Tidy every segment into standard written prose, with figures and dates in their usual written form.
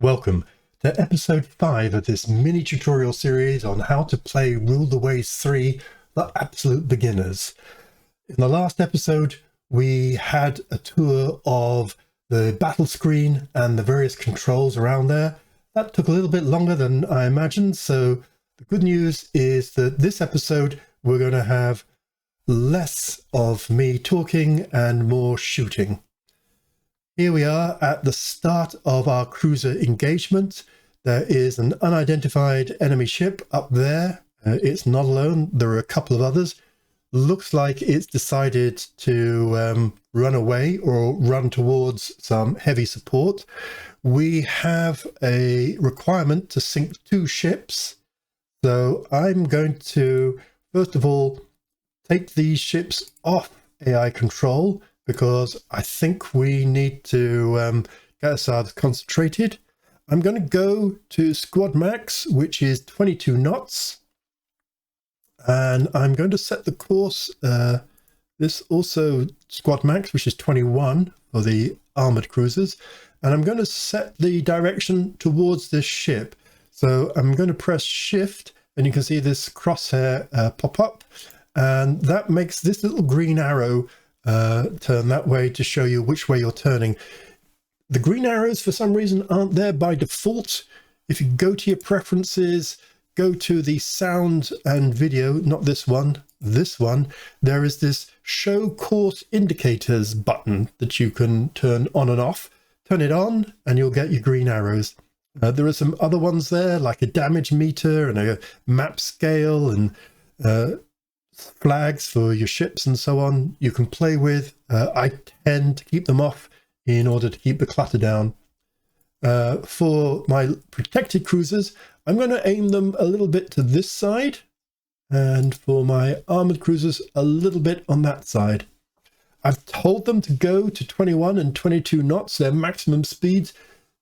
Welcome to episode 5 of this mini tutorial series on how to play Rule the Waves 3 for absolute beginners. In the last episode, we had a tour of the battle screen and the various controls around there. That took a little bit longer than I imagined, so the good news is that this episode we're going to have less of me talking and more shooting. Here we are at the start of our cruiser engagement. There is an unidentified enemy ship up there. It's not alone. There are a couple of others. Looks like it's decided to run away or run towards some heavy support. We have a requirement to sink 2 ships. So I'm going to, first of all, take these ships off AI control, because I think we need to get ourselves concentrated. I'm going to go to squad max, which is 22 knots. And I'm going to set the course, this also squad max, which is 21 for the armored cruisers. And I'm going to set the direction towards this ship. So I'm going to press shift, and you can see this crosshair pop up. And that makes this little green arrow turn that way to show you which way you're turning. The green arrows for some reason aren't there by default. If you go to your preferences, go to the sound and video, not this one, there is this show course indicators button that you can turn on and off. Turn it on and you'll get your green arrows. There are some other ones there, like a damage meter and a map scale and flags for your ships and so on you can play with. I tend to keep them off in order to keep the clutter down. For my protected cruisers, I'm going to aim them a little bit to this side, and for my armored cruisers a little bit on that side. I've told them to go to 21 and 22 knots, their maximum speeds.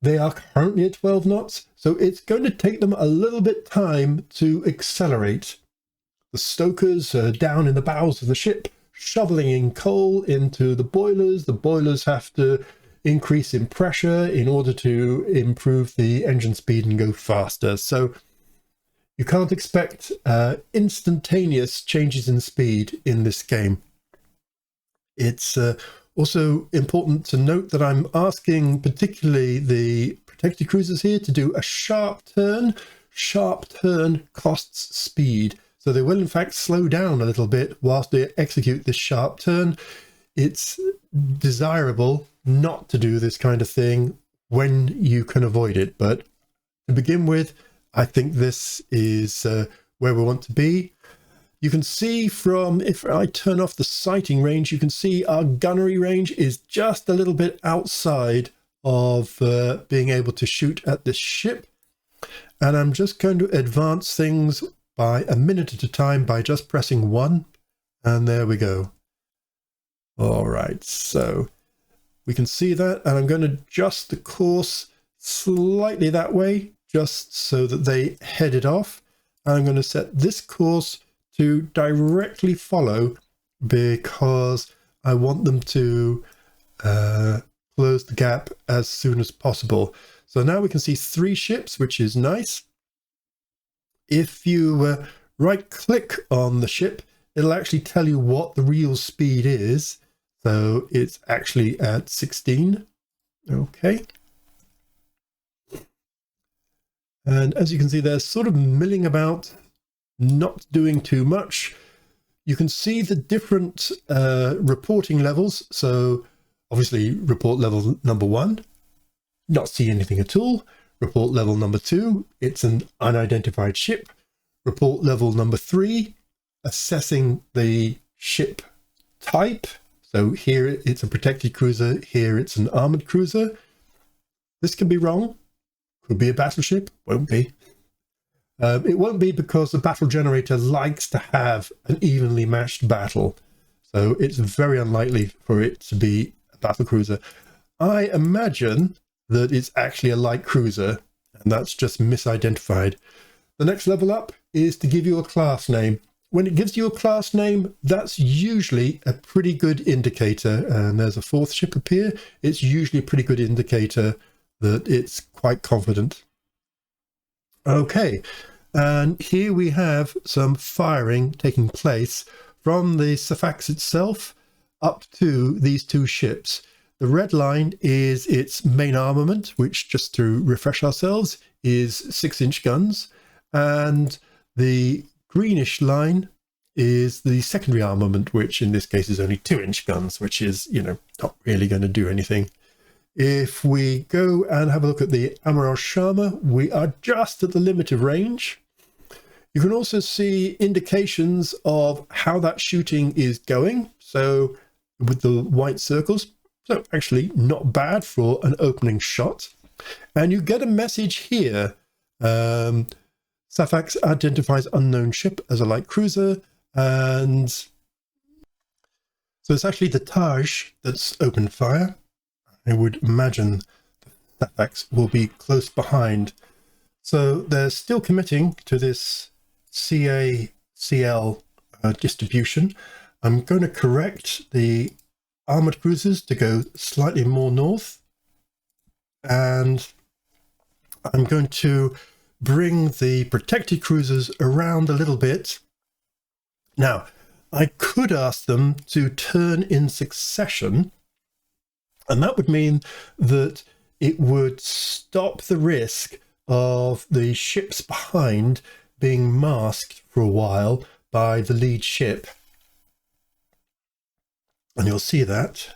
They are currently at 12 knots, so it's going to take them a little bit time to accelerate. The stokers are down in the bows of the ship, shoveling in coal into the boilers. The boilers have to increase in pressure in order to improve the engine speed and go faster. So you can't expect instantaneous changes in speed in this game. It's also important to note that I'm asking particularly the protected cruisers here to do a sharp turn. Sharp turn costs speed. So they will in fact slow down a little bit whilst they execute this sharp turn. It's desirable not to do this kind of thing when you can avoid it. But to begin with, I think this is where we want to be. You can see from, if I turn off the sighting range, you can see our gunnery range is just a little bit outside of being able to shoot at this ship. And I'm just going to advance things by a minute at a time by just pressing 1, and there we go. All right, so we can see that, and I'm going to adjust the course slightly that way just so that they head it off. I'm going to set this course to directly follow because I want them to close the gap as soon as possible. So now we can see 3 ships, which is nice. If you right click on the ship, it'll actually tell you what the real speed is. So it's actually at 16. Okay. And as you can see, they're sort of milling about, not doing too much. You can see the different reporting levels. So obviously report level number 1, not see anything at all. Report level number 2, it's an unidentified ship. Report level number 3, assessing the ship type. So here it's a protected cruiser, here it's an armored cruiser. This can be wrong. Could be a battleship, won't be. It won't be because the battle generator likes to have an evenly matched battle. So it's very unlikely for it to be a battle cruiser. I imagine that it's actually a light cruiser, and that's just misidentified. The next level up is to give you a class name. When it gives you a class name, that's usually a pretty good indicator. And there's a 4th ship appear. It's usually a pretty good indicator that it's quite confident. Okay, and here we have some firing taking place from the Safax itself up to these two ships. The red line is its main armament, which, just to refresh ourselves, is 6-inch guns, and the greenish line is the secondary armament, which in this case is only 2-inch guns, which is, you know, not really going to do anything. If we go and have a look at the Amiral Sharma, we are just at the limit of range. You can also see indications of how that shooting is going. So with the white circles, so actually not bad for an opening shot. And you get a message here. Safax identifies unknown ship as a light cruiser. And so it's actually the Taj that's opened fire. I would imagine that Safax will be close behind. So they're still committing to this CA-CL distribution. I'm going to correct the armoured cruisers to go slightly more north. And I'm going to bring the protected cruisers around a little bit. Now, I could ask them to turn in succession, and that would mean that it would stop the risk of the ships behind being masked for a while by the lead ship. And you'll see that.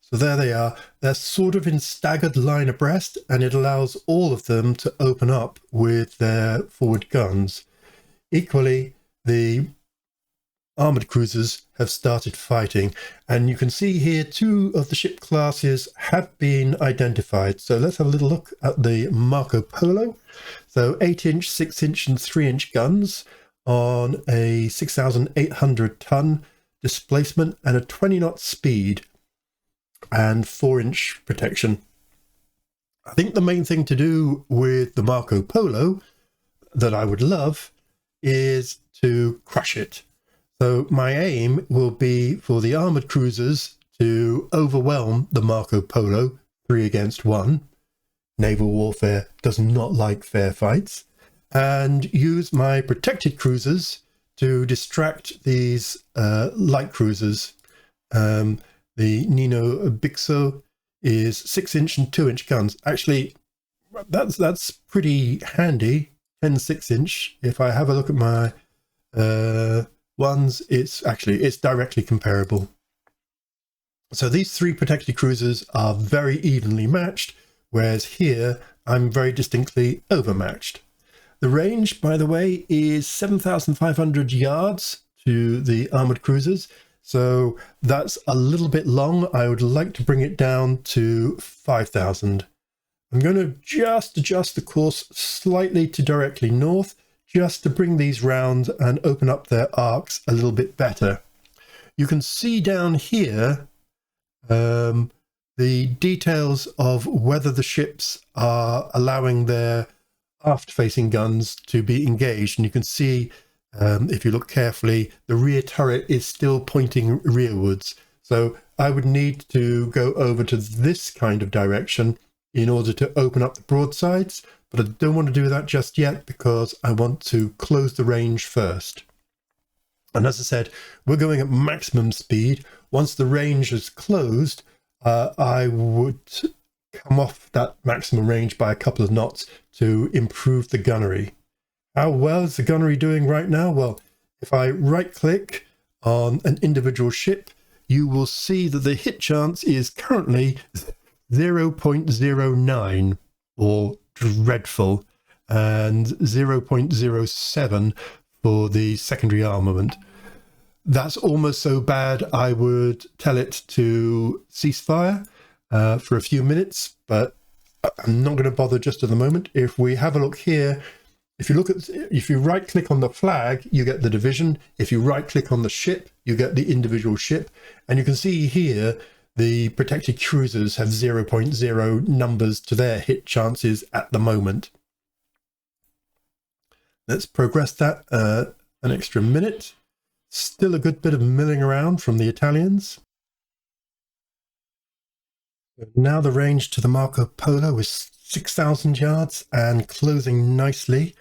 So there they are. They're sort of in staggered line abreast, and it allows all of them to open up with their forward guns. Equally, the armoured cruisers have started fighting, and you can see here 2 of the ship classes have been identified. So let's have a little look at the Marco Polo. So 8-inch, 6-inch and 3-inch guns on a 6,800 ton displacement and a 20 knot speed and 4-inch protection. I think the main thing to do with the Marco Polo that I would love is to crush it. So my aim will be for the armoured cruisers to overwhelm the Marco Polo 3 against 1. Naval warfare does not like fair fights. And use my protected cruisers to distract these light cruisers. The Nino Bixo is 6-inch and 2-inch guns. Actually, that's pretty handy. 10 6-inch. If I have a look at my ones, it's directly comparable. So these 3 protected cruisers are very evenly matched, whereas here I'm very distinctly overmatched. The range, by the way, is 7,500 yards to the armoured cruisers, so that's a little bit long. I would like to bring it down to 5,000. I'm going to just adjust the course slightly to directly north, just to bring these round and open up their arcs a little bit better. You can see down here the details of whether the ships are allowing their aft-facing guns to be engaged, and you can see, if you look carefully, the rear turret is still pointing rearwards. So I would need to go over to this kind of direction in order to open up the broadsides, but I don't want to do that just yet because I want to close the range first. And as I said, we're going at maximum speed. Once the range is closed, I would come off that maximum range by a couple of knots to improve the gunnery. How well is the gunnery doing right now? Well, if I right click on an individual ship, you will see that the hit chance is currently 0.09, or dreadful, and 0.07 for the secondary armament. That's almost so bad I would tell it to cease fire for a few minutes, but I'm not going to bother just at the moment. If we have a look here, if you right click on the flag, you get the division. If you right click on the ship, you get the individual ship. And you can see here the protected cruisers have 0.0 numbers to their hit chances at the moment. Let's progress that an extra minute. Still a good bit of milling around from the Italians. Now the range to the Marco Polo is 6,000 yards and closing nicely.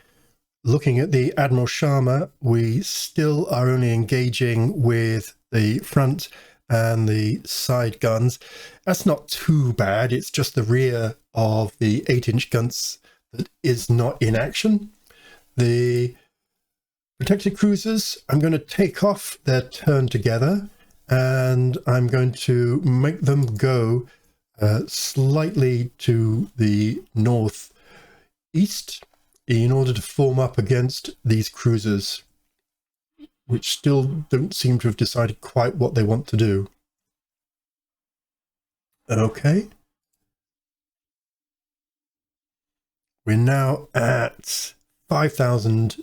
Looking at the Admiral Sharma, we still are only engaging with the front and the side guns. That's not too bad. It's just the rear of the 8-inch guns that is not in action. The protected cruisers, I'm going to take off their turn together and I'm going to make them go slightly to the northeast in order to form up against these cruisers, which still don't seem to have decided quite what they want to do. Okay. We're now at 5,000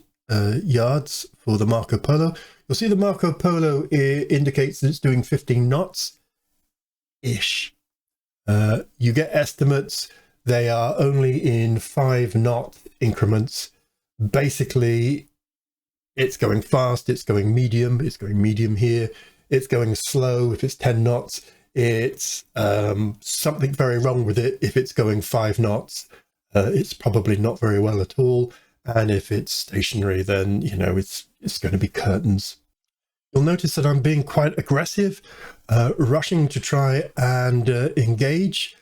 yards for the Marco Polo. You'll see the Marco Polo indicates that it's doing 15 knots-ish. You get estimates. They are only in 5-knot increments. Basically, it's going fast, it's going medium here, it's going slow if it's 10 knots. It's something very wrong with it if it's going 5 knots. It's probably not very well at all. And if it's stationary, then, you know, it's going to be curtains. You'll notice that I'm being quite aggressive, rushing to try and engage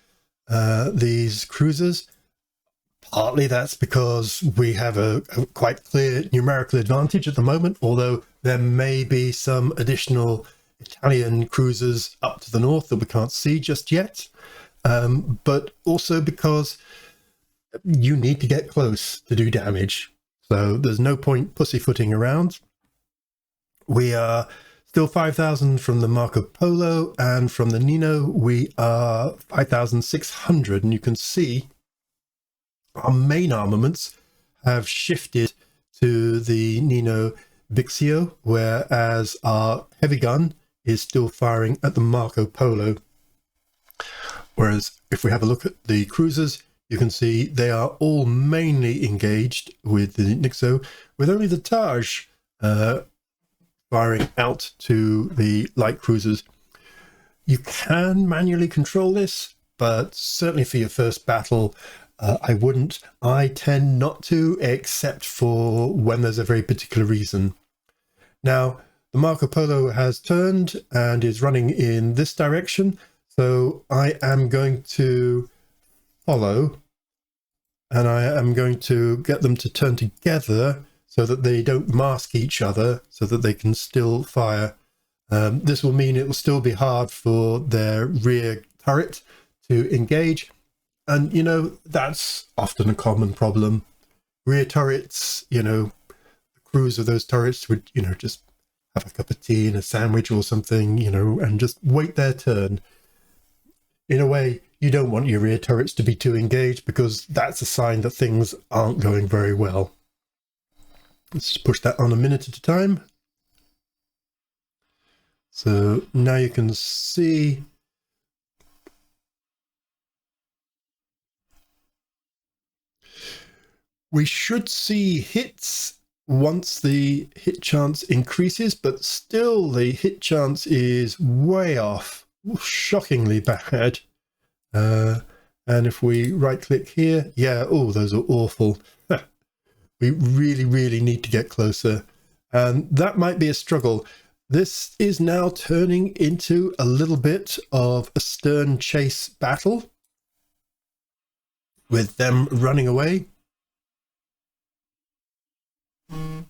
these cruisers. Partly that's because we have a quite clear numerical advantage at the moment, although there may be some additional Italian cruisers up to the north that we can't see just yet, but also because you need to get close to do damage. So there's no point pussyfooting around. We are still 5,000 from the Marco Polo, and from the Nino we are 5,600, and you can see our main armaments have shifted to the Nino Bixio, whereas our heavy gun is still firing at the Marco Polo. Whereas if we have a look at the cruisers, you can see they are all mainly engaged with the Nixo, with only the Taj firing out to the light cruisers. You can manually control this, but certainly for your first battle, I wouldn't. I tend not to, except for when there's a very particular reason. Now, the Marco Polo has turned and is running in this direction, so I am going to follow, and I am going to get them to turn together so that they don't mask each other, so that they can still fire. This will mean it will still be hard for their rear turret to engage. And, you know, that's often a common problem. Rear turrets, you know, the crews of those turrets would, you know, just have a cup of tea and a sandwich or something, you know, and just wait their turn. In a way, you don't want your rear turrets to be too engaged, because that's a sign that things aren't going very well. Let's just push that on a minute at a time. So now you can see we should see hits once the hit chance increases, but still the hit chance is way off, shockingly bad. And if we right click here, yeah, oh, those are awful. We really, really need to get closer. And that might be a struggle. This is now turning into a little bit of a stern chase battle, with them running away. We're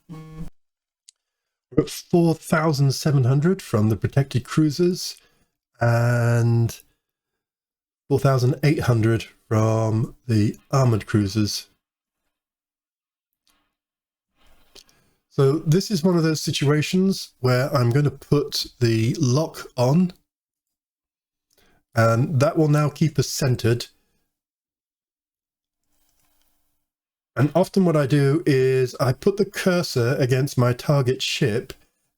at 4,700 from the protected cruisers and 4,800 from the armored cruisers. So this is one of those situations where I'm going to put the lock on, and that will now keep us centered. And often what I do is I put the cursor against my target ship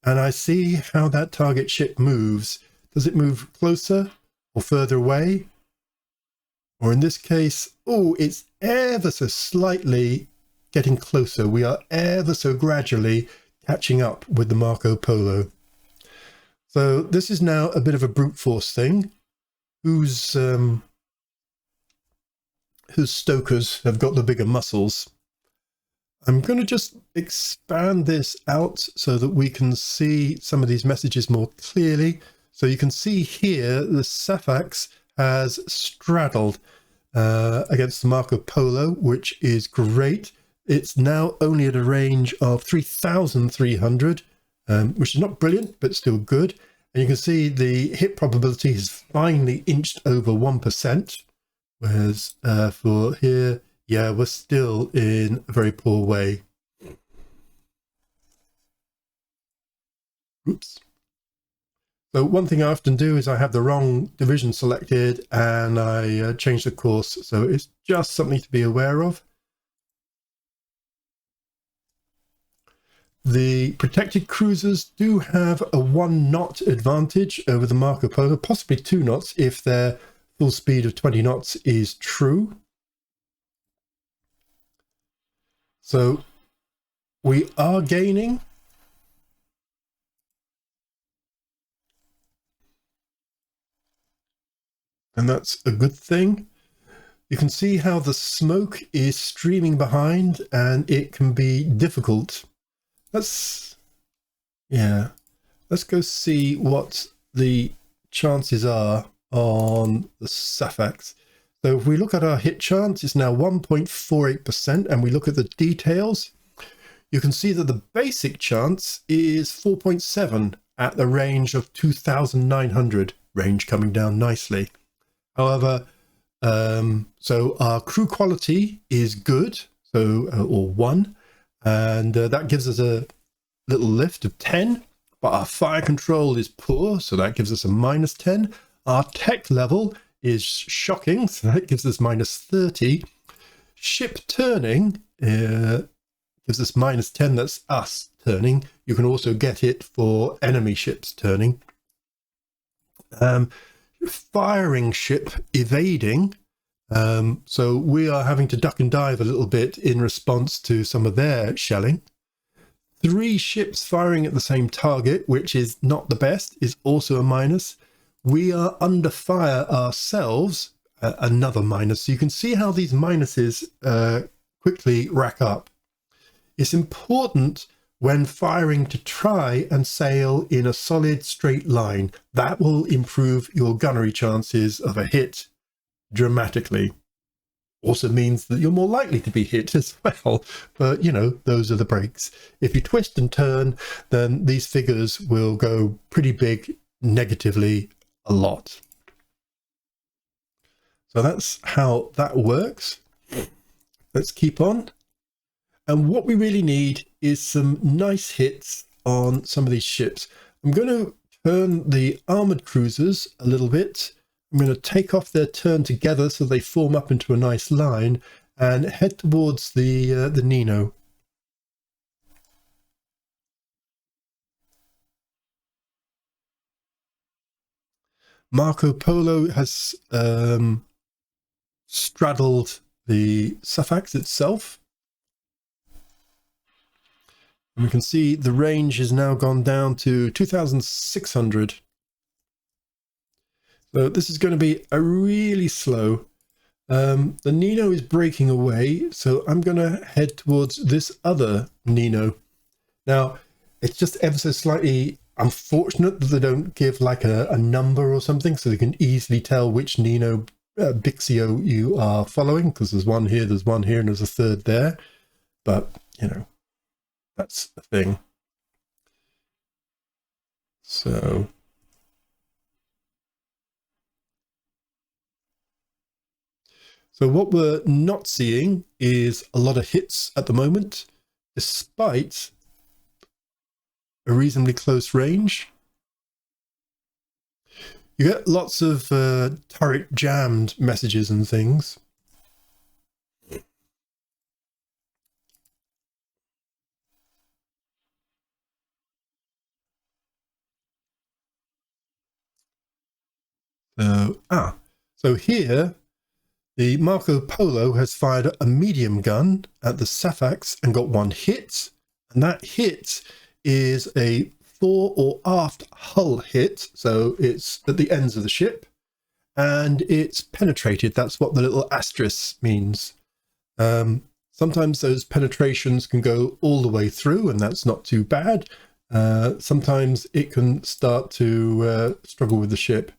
and I see how that target ship moves. Does it move closer or further away? Or in this case, oh, it's ever so slightly getting closer. We are ever so gradually catching up with the Marco Polo. So this is now a bit of a brute force thing. Who's whose stokers have got the bigger muscles. I'm going to just expand this out so that we can see some of these messages more clearly. So you can see here the Safax has straddled against the Marco Polo, which is great. It's now only at a range of 3,300, which is not brilliant, but still good. And you can see the hit probability has finally inched over 1%, whereas for here, yeah, we're still in a very poor way. Oops. So one thing I often do is I have the wrong division selected and I change the course. So it's just something to be aware of. The protected cruisers do have a 1 knot advantage over the Marco Polo, possibly 2 knots if their full speed of 20 knots is true. So we are gaining. And that's a good thing. You can see how the smoke is streaming behind and it can be difficult. Let's go see what the chances are on the Safax. So if we look at our hit chance, it's now 1.48%, and we look at the details, you can see that the basic chance is 4.7 at the range of 2,900, range coming down nicely. However, so our crew quality is good, so or 1, and that gives us a little lift of 10, but our fire control is poor, so that gives us a -10. Our tech level is shocking, so that gives us -30. Ship turning gives us -10, that's us turning. You can also get it for enemy ships turning. Firing ship evading, so we are having to duck and dive a little bit in response to some of their shelling. 3 ships firing at the same target, which is not the best, is also a minus. We are under fire ourselves, another minus. So you can see how these minuses quickly rack up. It's important when firing to try and sail in a solid straight line. That will improve your gunnery chances of a hit dramatically. Also means that you're more likely to be hit as well, but you know, those are the breaks. If you twist and turn, then these figures will go pretty big negatively a lot. So that's how that works. Let's keep on. And what we really need is some nice hits on some of these ships. I'm going to turn the armored cruisers a little bit. I'm going to take off their turn together so they form up into a nice line and head towards the Nino. Marco Polo has straddled the Safax itself. And we can see the range has now gone down to 2,600. So this is going to be a really slow. The Nino is breaking away, so I'm going to head towards this other Nino. Now, it's just ever so slightly unfortunate that they don't give like a number or something, so they can easily tell which Nino Bixio you are following, because there's one here, and there's a third there. But, you know, that's the thing. So what we're not seeing is a lot of hits at the moment, despite a reasonably close range. You get lots of turret jammed messages and things. So here, the Marco Polo has fired a medium gun at the Safax and got 1 hit, and that hit is a fore or aft hull hit, so it's at the ends of the ship, and it's penetrated. That's what the little asterisk means. Sometimes those penetrations can go all the way through, and that's not too bad. Sometimes it can start to struggle with the ship.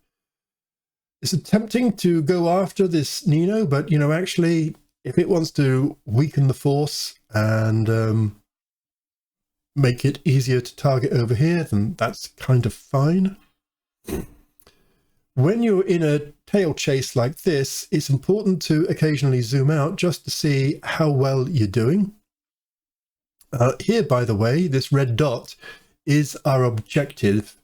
It's tempting to go after this Nino, but, you know, actually, if it wants to weaken the force and make it easier to target over here, then that's kind of fine. When you're in a tail chase like this, it's important to occasionally zoom out just to see how well you're doing. Here, by the way, this red dot is our objective.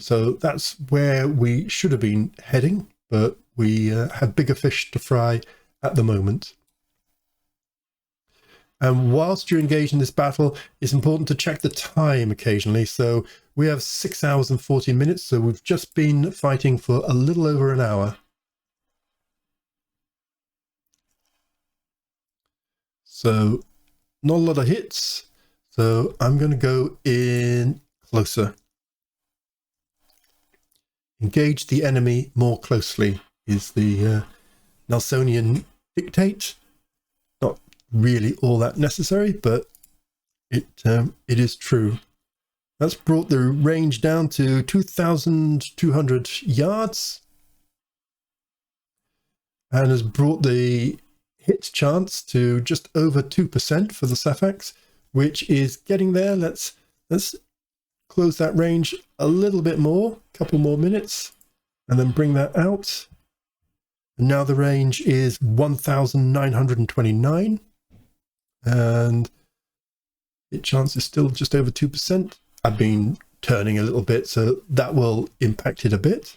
So that's where we should have been heading, but we have bigger fish to fry at the moment. And whilst you're engaged in this battle, it's important to check the time occasionally. So we have 6 hours and 40 minutes. So we've just been fighting for a little over an hour. So not a lot of hits. So I'm going to go in closer. Engage the enemy more closely is the Nelsonian dictate. Not really all that necessary, but it is true. That's brought the range down to 2,200 yards and has brought the hit chance to just over 2% for the Safax, which is getting there. Let's close that range a little bit more, a couple more minutes, and then bring that out. And now the range is 1,929, and hit chance is still just over 2%. I've been turning a little bit, so that will impact it a bit.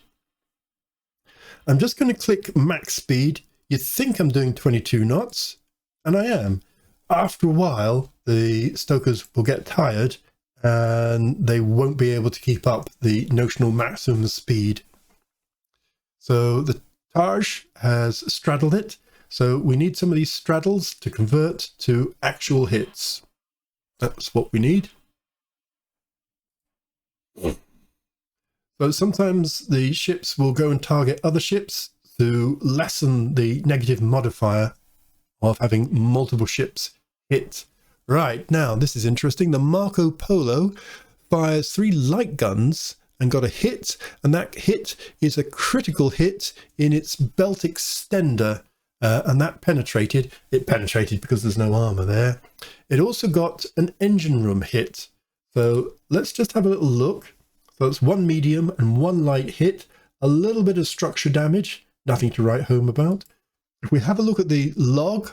I'm just going to click max speed. You'd think I'm doing 22 knots, and I am. After a while, the stokers will get tired and they won't be able to keep up the notional maximum speed. So the Taj has straddled it. So we need some of these straddles to convert to actual hits. That's what we need. So sometimes the ships will go and target other ships to lessen the negative modifier of having multiple ships hit. Right, now this is interesting. The Marco Polo fires 3 light guns and got a hit, and that hit is a critical hit in its belt extender, and that penetrated. It penetrated because there's no armor there. It also got an engine room hit. So let's just have a little look. So it's 1 medium and 1 light hit, a little bit of structure damage, nothing to write home about. If we have a look at the log,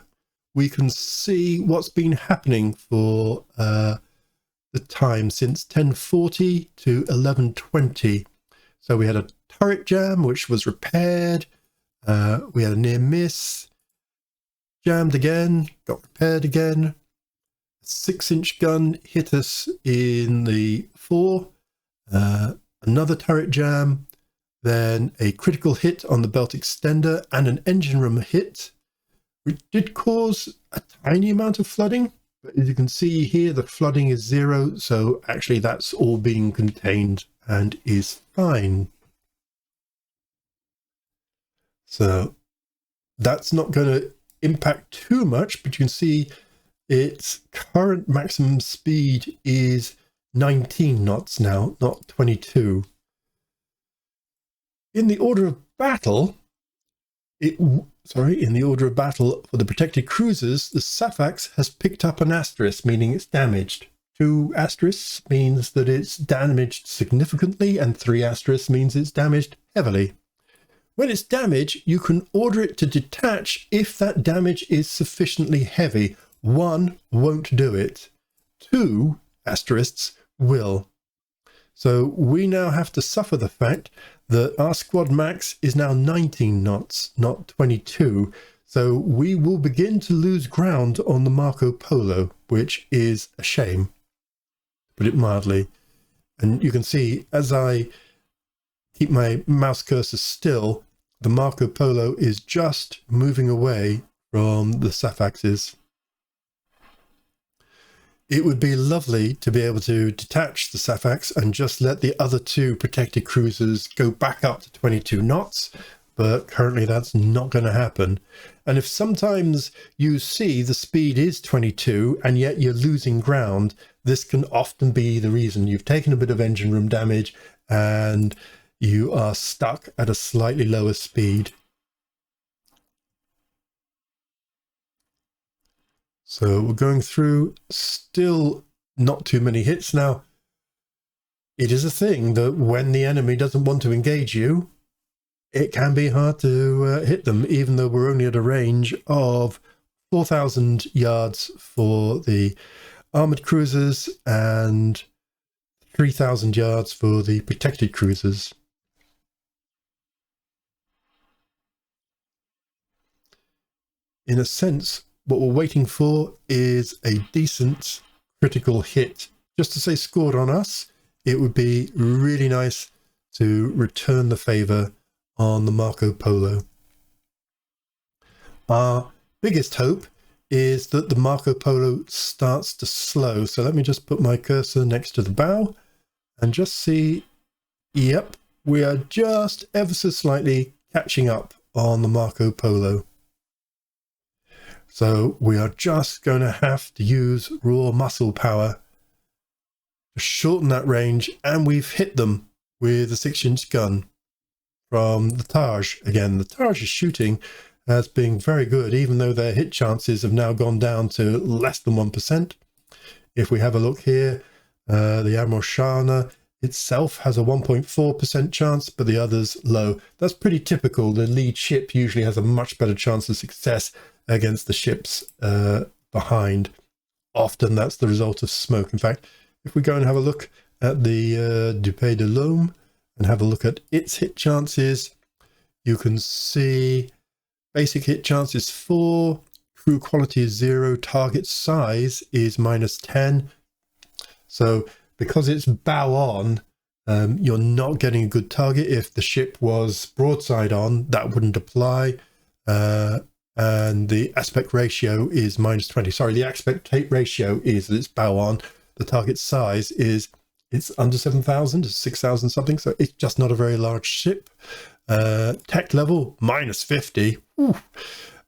we can see what's been happening for the time since 1040 to 1120. So we had a turret jam, which was repaired. We had a near miss, jammed again, got repaired again. A 6-inch gun hit us in the fore. Another turret jam, then a critical hit on the belt extender and an engine room hit, which did cause a tiny amount of flooding. But as you can see here, the flooding is 0, so actually that's all being contained and is fine. So that's not going to impact too much, but you can see its current maximum speed is 19 knots now, not 22. In the order of battle, in the order of battle for the protected cruisers, the Safax has picked up an asterisk, meaning it's damaged. 2 asterisks means that it's damaged significantly, and 3 asterisks means it's damaged heavily. When it's damaged, you can order it to detach if that damage is sufficiently heavy. 1 won't do it. 2 asterisks will. So we now have to suffer the fact that our squad max is now 19 knots, not 22. So we will begin to lose ground on the Marco Polo, which is a shame, to put it mildly. And you can see as I keep my mouse cursor still, the Marco Polo is just moving away from the Safaxes. It would be lovely to be able to detach the Safax and just let the other two protected cruisers go back up to 22 knots, but currently that's not going to happen. And if sometimes you see the speed is 22 and yet you're losing ground, this can often be the reason. You've taken a bit of engine room damage and you are stuck at a slightly lower speed. So we're going through, still not too many hits. Now, it is a thing that when the enemy doesn't want to engage you, it can be hard to hit them, even though we're only at a range of 4,000 yards for the armored cruisers and 3,000 yards for the protected cruisers. In a sense, what we're waiting for is a decent critical hit. Just to say scored on us, it would be really nice to return the favor on the Marco Polo. Our biggest hope is that the Marco Polo starts to slow. So let me just put my cursor next to the bow and just see, yep, we are just ever so slightly catching up on the Marco Polo. So we are just going to have to use raw muscle power to shorten that range, and we've hit them with a 6-inch gun from the Taj. Again, the Taj is shooting as being very good, even though their hit chances have now gone down to less than 1%. If we have a look here, the Admiral Shana itself has a 1.4% chance, but the others low. That's pretty typical. The lead ship usually has a much better chance of success against the ships behind. Often that's the result of smoke. In fact, if we go and have a look at the Dupe de l'Homme and have a look at its hit chances, you can see basic hit chance is 4, crew quality is 0, target size is -10. So because it's bow on, you're not getting a good target. If the ship was broadside on, that wouldn't apply. And the aspect ratio is -20. Sorry, the aspect ratio is that it's bow on. The target size is, it's under 7,000, 6,000 something. So it's just not a very large ship. Tech level, -50.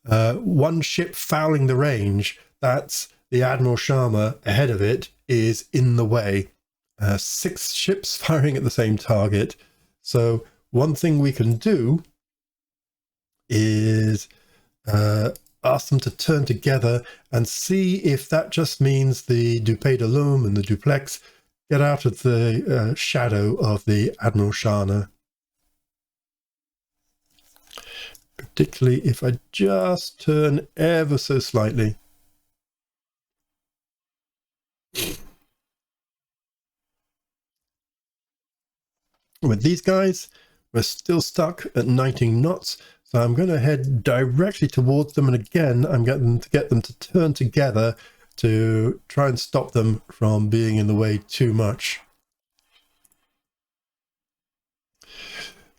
One ship fouling the range, that's the Admiral Sharma ahead of it, is in the way. 6 ships firing at the same target. So one thing we can do is ask them to turn together and see if that just means the Dupe de l'Homme and the Duplex get out of the shadow of the Admiral Shana. Particularly if I just turn ever so slightly. With these guys, we're still stuck at 19 knots. So I'm going to head directly towards them, and again I'm going to get them to turn together to try and stop them from being in the way too much.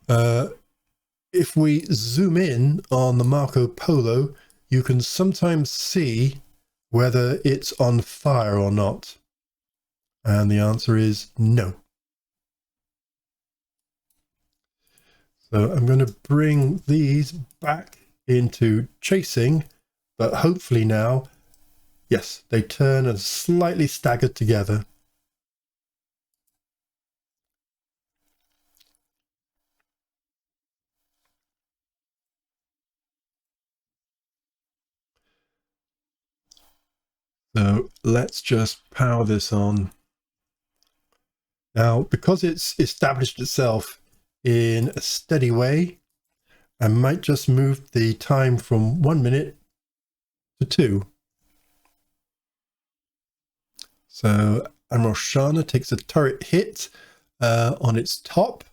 If we zoom in on the Marco Polo, you can sometimes see whether it's on fire or not. And the answer is no. So I'm going to bring these back into chasing, but hopefully now, yes, they turn and slightly staggered together. So let's just power this on. Now, because it's established itself in a steady way, I might just move the time from 1 minute to 2. So Admiral Shana takes a turret hit on its top,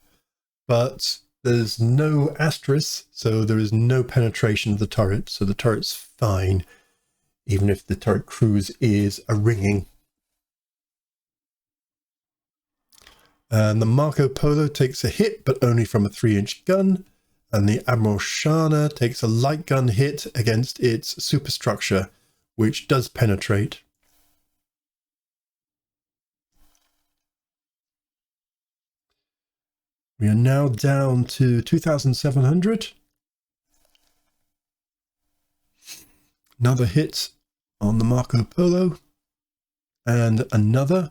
but there's no asterisk, so there is no penetration of the turret. So the turret's fine, even if the turret cruise is a ringing. And the Marco Polo takes a hit, but only from a 3-inch gun. And the Admiral Shana takes a light gun hit against its superstructure, which does penetrate. We are now down to 2,700. Another hit on the Marco Polo, and another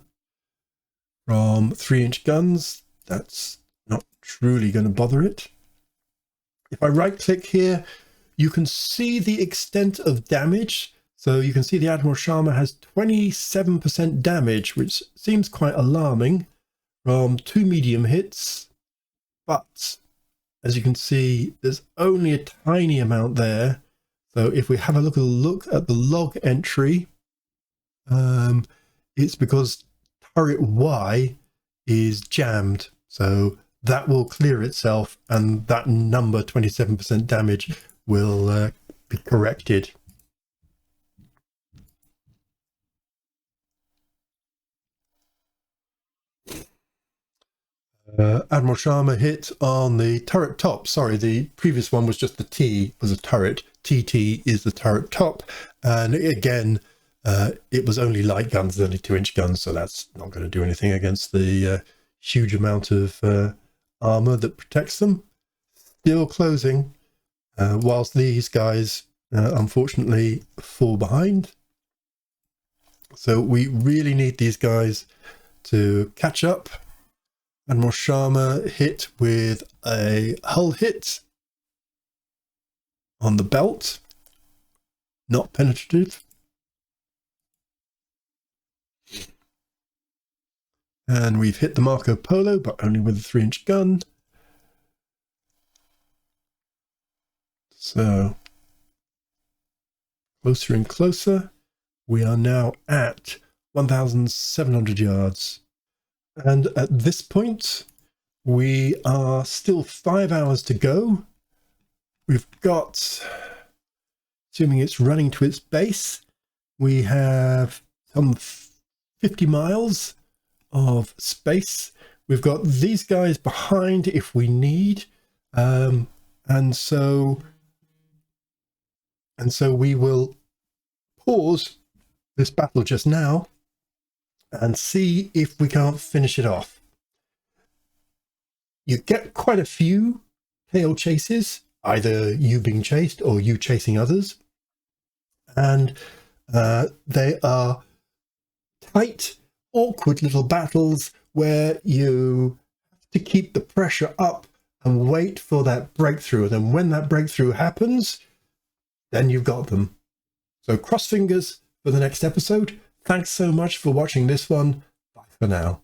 from 3-inch guns. That's not truly going to bother it. If I right click here, you can see the extent of damage. So you can see the Admiral Sharma has 27% damage, which seems quite alarming, from 2 medium hits. But as you can see, there's only a tiny amount there. So if we have a look at the log entry, it's because turret Y is jammed. So that will clear itself, and that number, 27% damage, will be corrected. Admiral Sharma hit on the turret top. Sorry, the previous one was just the T was a turret. TT is the turret top. And again, it was only light guns, only 2-inch guns, so that's not going to do anything against the huge amount of armor that protects them. Still closing, whilst these guys unfortunately fall behind. So we really need these guys to catch up. Admiral Sharma hit with a hull hit on the belt, not penetrative. And we've hit the Marco Polo, but only with a 3-inch gun. So closer and closer. We are now at 1,700 yards. And at this point, we are still 5 hours to go. We've got, assuming it's running to its base, we have some 50 miles of space. We've got these guys behind if we need. And so we will pause this battle just now and see if we can't finish it off. You get quite a few tail chases, either you being chased or you chasing others. And they are tight, awkward little battles where you have to keep the pressure up and wait for that breakthrough. And then when that breakthrough happens, then you've got them. So cross fingers for the next episode. Thanks so much for watching this one. Bye for now.